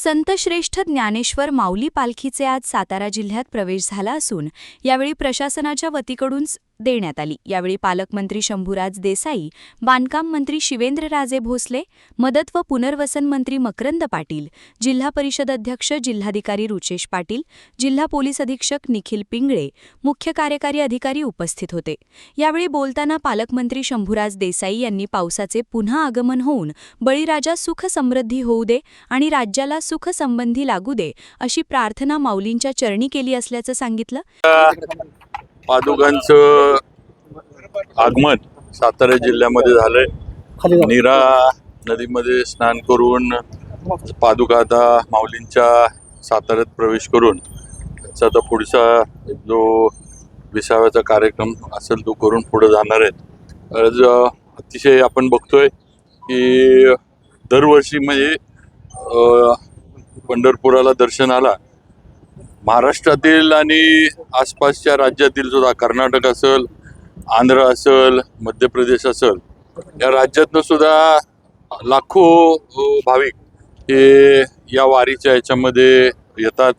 संतश्रेष्ठ ज्ञानेश्वर माऊली पालखीचे आज सातारा जिल्ह्यात प्रवेश झाला असून यावेळी प्रशासनाच्या वतीकडून देण्यात आली। यावेळी पालकमंत्री शंभूराज देसाई, बांधकाम मंत्री शिवेंद्रराजे भोसले, मदत व पुनर्वसन मंत्री मकरंद पाटील, जिल्हा परिषद अध्यक्ष जिल्हाधिकारी रुचेश पाटील, जिल्हा पोलीस अधीक्षक निखिल पिंगळे, मुख्य कार्यकारी अधिकारी उपस्थित होते। यावेळी बोलताना पालकमंत्री शंभूराज देसाई यांनी पावसाचे पुन्हा आगमन होऊन बळीराजा सुख समृद्धी होऊ दे आणि राज्याला सुख संबंधी लागू दे अशी प्रार्थना माऊलींच्या चरणी केली असल्याचं सांगितलं। पादुकांचं आगमन सातारा जिल्ह्यामध्ये झालंय। नीरा नदीमध्ये स्नान करून पादुका आता माऊलींच्या साताऱ्यात प्रवेश करून त्याचा आता पुढचा जो विसाव्याचा कार्यक्रम असेल तो करून पुढे जाणार आहेत। आज अतिशय आपण बघतोय की दरवर्षी म्हणजे पंढरपुराला दर्शनाला महाराष्ट्रातील आणि आसपासच्या राज्यातील सुद्धा कर्नाटक असेल, आंध्र असेल, मध्य प्रदेश असेल, या राज्यातनं सुद्धा लाखो भाविक हे या वारीच्या याच्यामध्ये येतात,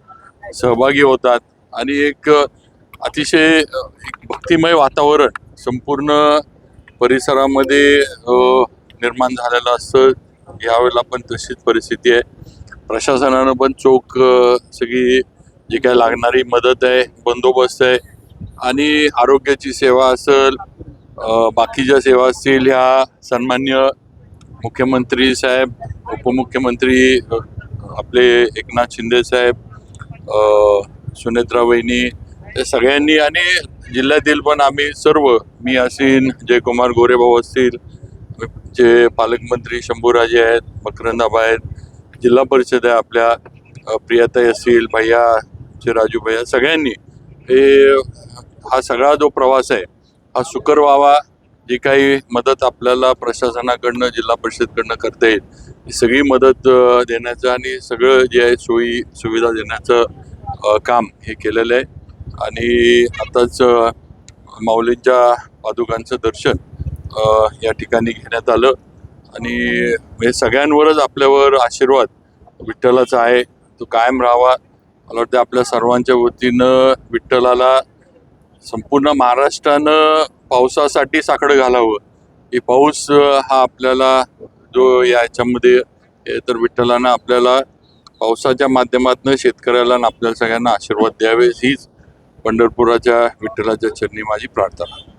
सहभागी होतात आणि एक अतिशय भक्तिमय वातावरण संपूर्ण परिसरामध्ये निर्माण झालेलं असतं। यावेळेला पण तशीच परिस्थिती आहे। प्रशासनानं पण चोख सगळी जी काय लागणारी मदत आहे, बंदोबस्त आहे आणि आरोग्याची सेवा असेल, बाकीच्या सेवा असतील, ह्या सन्मान्य मुख्यमंत्री साहेब, उपमुख्यमंत्री आपले एकनाथ शिंदे साहेब, सुनेत्रा वहिनी, या सगळ्यांनी आणि जिल्ह्यातील पण आम्ही सर्व, मी असीन, जयकुमार गोरेभाऊ असतील, जे पालकमंत्री शंभूराजे आहेत, मकरंदाबा आहेत, जिल्हा परिषद आहे आपल्या, प्रियाताई असतील, भैया राजू भैया, सगळ्यांनी हा सगळा जो प्रवास आहे हा सुकर व्हावा। जी काही मदत आपल्याला प्रशासनाकडनं, जिल्हा परिषदकडनं करता येईल ही सगळी मदत देण्याचं आणि सगळं जे आहे सोयी सुविधा देण्याचं काम हे केलेलं आहे। आणि आताच माऊलींच्या पादुकांचं दर्शन या ठिकाणी घेण्यात आलं आणि हे सगळ्यांवरच आपल्यावर आशीर्वाद विठ्ठलाचा आहे, तो कायम राहावा। मला वाटतं आपल्या सर्वांच्या वतीनं विठ्ठलाला संपूर्ण महाराष्ट्रानं पावसासाठी साकडं घालावं। की पाऊस हा आपल्याला जो याच्यामध्ये तर विठ्ठलानं आपल्याला पावसाच्या माध्यमातून शेतकऱ्याला आणि आपल्याला सगळ्यांना आशीर्वाद द्यावे, हीच पंढरपुराच्या विठ्ठलाच्या चरणी माझी प्रार्थना।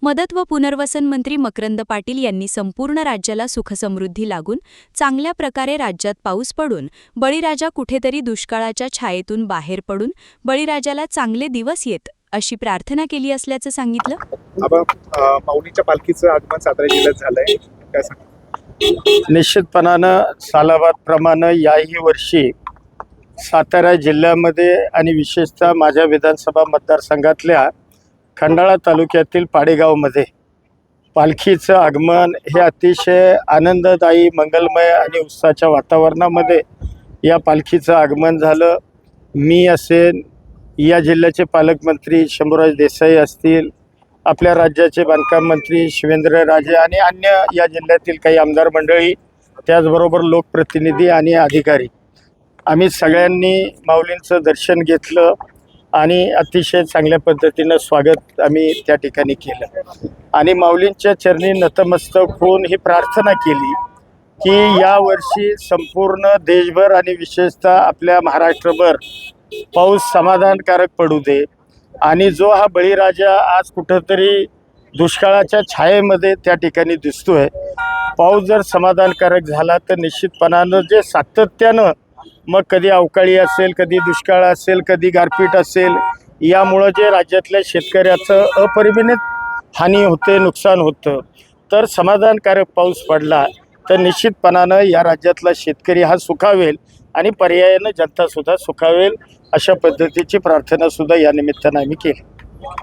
मदत व पुनर्वसन मंत्री मकरंद पाटील यांनी संपूर्ण राज्याला सुखसमृद्धी लागून चांगल्या प्रकारे राज्यात पाऊस पडून बळीराजा कुठेतरी दुष्काळाच्या छायेतून बाहेर पडून बळीराजाला चांगले दिवस येत अशी प्रार्थना केली असल्याचं सांगितलं। माऊलीच्या पालखीचं आगमन सातारा जिल्ह्यात झालंय, काय सांगा? निश्चितपणानं सालाबादप्रमाणे याही वर्षी सातारा जिल्ह्यामध्ये आणि विशेषतः माझ्या विधानसभा मतदारसंघातल्या खंडाळा तालुक्यातील पाडेगावमध्ये पालखीचं आगमन हे अतिशय आनंददायी, मंगलमय आणि उत्साहाच्या वातावरणामध्ये या पालखीचं आगमन झालं। मी असेन, या जिल्ह्याचे पालकमंत्री शंभूराज देसाई असतील, आपल्या राज्याचे बांधकाम मंत्री शिवेंद्रराजे आणि अन्य या जिल्ह्यातील काही आमदार मंडळी, त्याचबरोबर लोकप्रतिनिधी आणि अधिकारी, आम्ही सगळ्यांनी माऊलींचं दर्शन घेतलं आणि अतिशय चांगल्या पद्धतीनं स्वागत आम्ही त्या ठिकाणी केलं आणि माऊलींच्या चरणी नतमस्तक होऊन ही प्रार्थना केली की यावर्षी संपूर्ण देशभर आणि विशेषतः आपल्या महाराष्ट्रभर पाऊस समाधानकारक पडू दे आणि जो हा बळीराजा आज कुठंतरी दुष्काळाच्या छायेमध्ये त्या ठिकाणी दिसतोय, पाऊस जर समाधानकारक झाला तर निश्चितपणानं जे सातत्यानं मग कधी अवकाळी असेल, कधी दुष्काळ असेल, कधी गारपीट असेल, यामुळं जे राज्यातल्या शेतकऱ्याचं अपरिमित हानी होते, नुकसान होतं, तर समाधानकारक पाऊस पडला तर निश्चितपणानं या राज्यातला शेतकरी हा सुखावेल आणि पर्यायानं जनतासुद्धा सुखावेल, अशा पद्धतीची प्रार्थनासुद्धा या निमित्तानं आम्ही केली।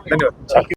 धन्यवाद।